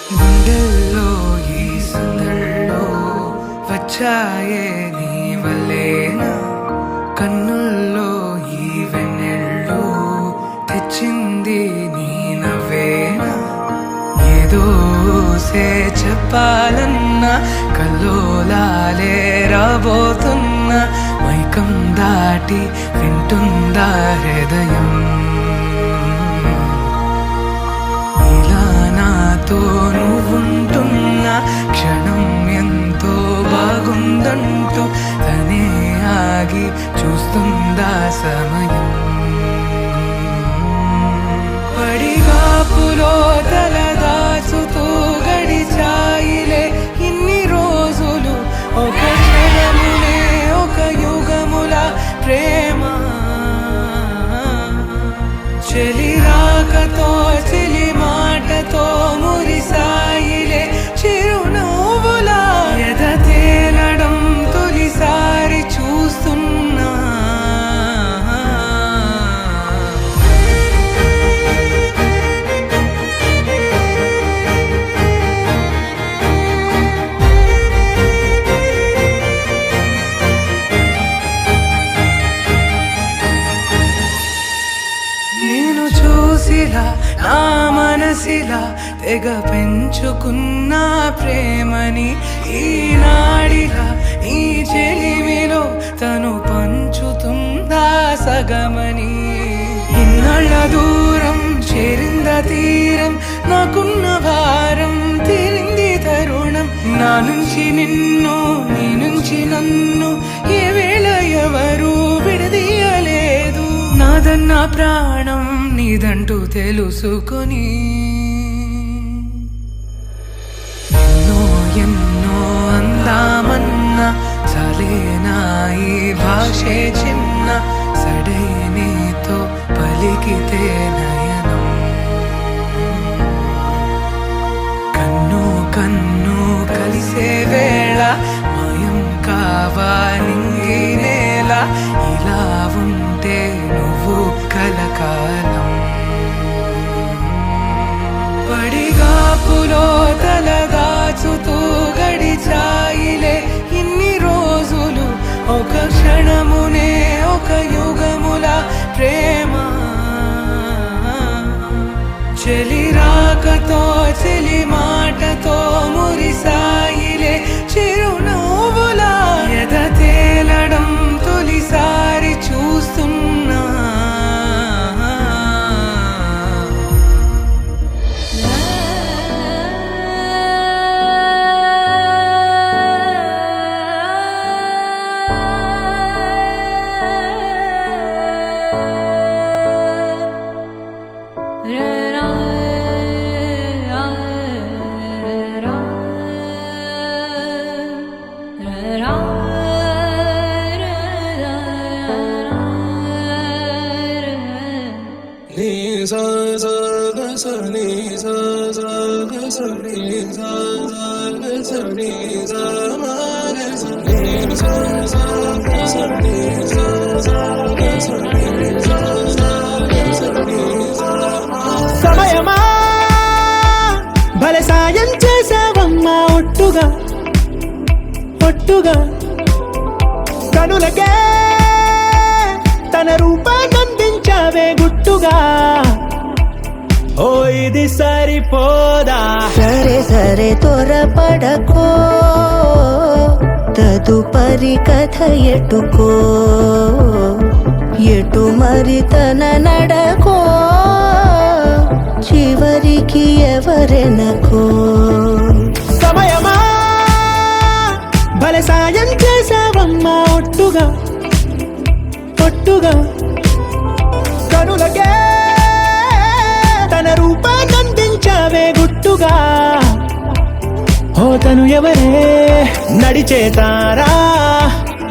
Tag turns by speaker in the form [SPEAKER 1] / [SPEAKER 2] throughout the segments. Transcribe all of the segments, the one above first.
[SPEAKER 1] గుండెల్లో ఈ సందల్లో వచ్చాయే నీ వల్లేనా, కన్నుల్లో ఈ వెన్నెళ్ళు తెచ్చింది నీ నవ్వేనా. ఏదో చెప్పాలన్నా కల్లోలాలే రాబోతున్నా, మైకం దాటి వింటుందా హృదయం. ఇలా నాతో నువ్వుంటున్న క్షణం ఎంతో బాగుందంటూ తనే ఆగి చూస్తుందా సమయం. పడిగాపులో తలదాచుతూ గడిచాయిలే ఇన్ని రోజులు, ఒక క్షణమునే ఒక యుగముల ప్రేమ. చెలి రాకతో చెలి మాటతో మురిసాయిలే చిరునవ్వులా, ఎద తేలడం తొలిసారి చూస్తున్నా. నేను చూసిలా నా మనసిలా తెగ పెంచుకున్న ప్రేమని, ఈనాడిలా ఈ చెలిమిలో తను పంచుతుందా సగమని. ఇన్నాళ్ళ దూరం చేరింద తీరం, నాకున్న భారం తీరింది తరుణం. నా నుంచి నిన్ను నీ నుంచి నన్ను ఏ వేళ ఎవరు విడదీయలేదు. నాదన్న ప్రాణం నీదంటూ తెలుసుకొని ఎన్నో ఎన్నో అందామన్నా చాలేనా ఈ భాషే చిన్న. సడైనీతో పలికితే నయనం, కన్ను కన్ను కలిసే వేళ మాయం కావా నింగి నేల. ఇలా ఉంటే నువ్వు కలకాలం. పడిగాపులో తలదాచుతూ గడిచాయిలే ఇన్ని రోజులు, ఒక క్షణమునే ఒక యుగముల ప్రేమ. చెలి రాకతో చెలి మాటతో మురిసాయిలే చిరునవ్వులా, ఎద తేలడం తొలిసారి చూస్తున్నా.
[SPEAKER 2] సమయమా భలే సాయం చేసావమ్మా, ఒట్టుగా ఒట్టుగా కనులకే తన రూపాన్నందించావే గుట్టుగా. ఓ ఇది సరిపోదా,
[SPEAKER 3] సరే సరే త్వరపడకో, తదుపరి కథ ఎటుకో. ఎటు మరి తన నడకో, చివరికి ఎవరెనకో.
[SPEAKER 2] సమయమా భలే సాయం చేసావమ్మా, ఒట్టుగా ఒట్టుగా కనులకే తన రూపాన్నందించావే గుట్టుగా. ఓ తను ఎవరే నడిచే తారా,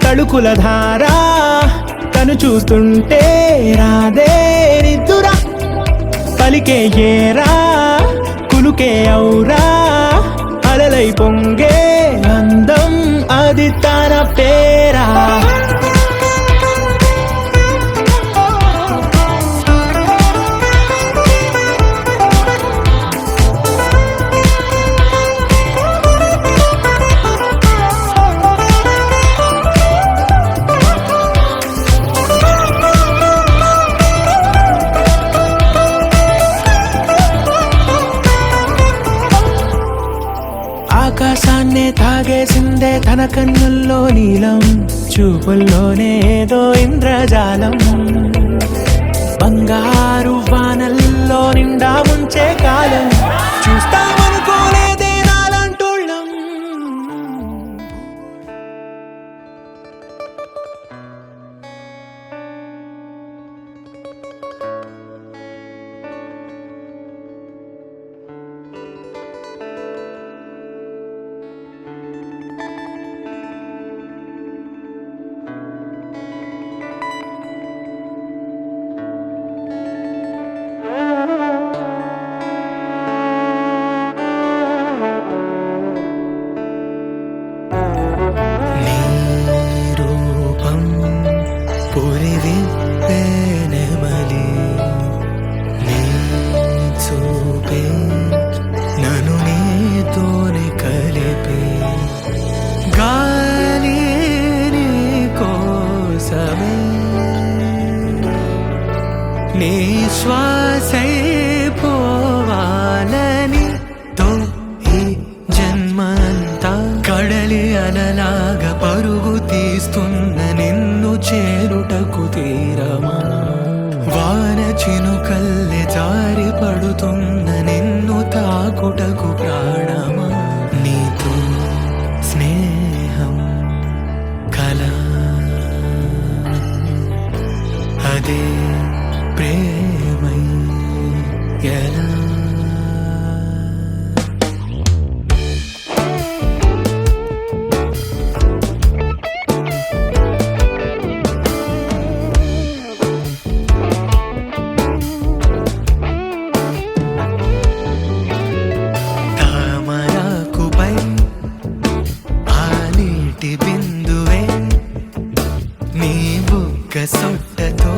[SPEAKER 2] తళుకుల ధారా, తను చూస్తుంటే రాదే నిద్దురా. పలికే ఏరా కులుకే ఔరా, అలలై పొంగే అందం అది తన పేరా. దాగేసిందే తన కన్నుల్లో నీలం, చూపుల్లోనే ఏదో ఇంద్రజాలం. బంగారు వానల్లో నిండా ముంచే కాలం, చూస్తామనుకోలేదే నాలంటోళ్ళం. నీ రూపం పురివిప్పే నెమలి, నీ చూపే నన్ను నీతోనే కలిపే, గాలి నీ కోసమే నీ శ్వాసై పోవాలని తో ఈ జన్మంతా కడలి అలలాగా పరుగు తీస్తున్న నిన్ను చేరుటకు తీరమా, వాన చినుకల్లె జారి పడుతున్న నిన్ను తాకుటకు ప్రాణమా, నీతో స్నేహం కలా అదే ప్రేమై ఎలా. తామరాకుపై ఆ నీటి బిందువే నీ బుగ్గ సొట్టతో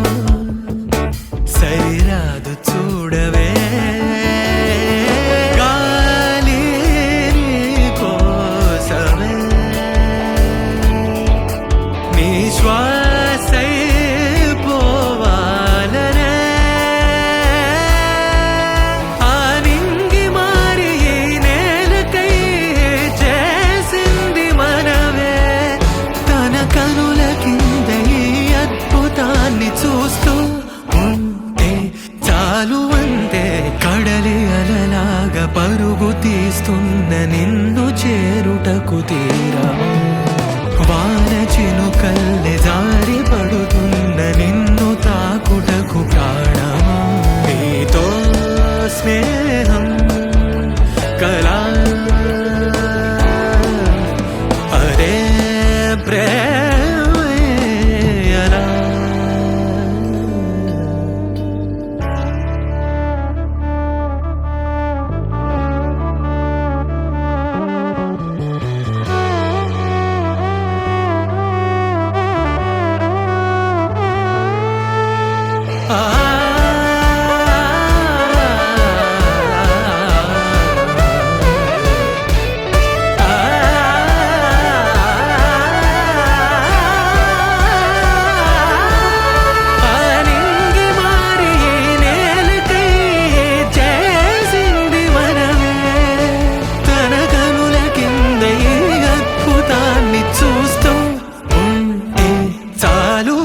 [SPEAKER 2] సరిరాదు చూడవే, గాలి నీ కోసమే నీ శ్వాసై పోవాలనే, ఆ నింగి మారి ఈ నేలకై చేసింది మనవే, తన కనుల కింద ఈ అద్భుతాన్ని చూస్తూ ఉంటే చాలు అంతే, కడలి అలలాగా పరుగు తీస్తున్న నిన్ను చేరుటకు తీరమా, వాన చినుకల్లె జారి పడుతున్న నిన్ను తాకుటకు ప్రాణమా, నీతో స్నేహం కలా అదే ప్రేమ ఎలా. నింగి మారి ఈ నేలకై చేసింది మనవే, తన కనుల కింద ఈ అద్భుతాన్ని చూస్తూ ఉంటే చాలు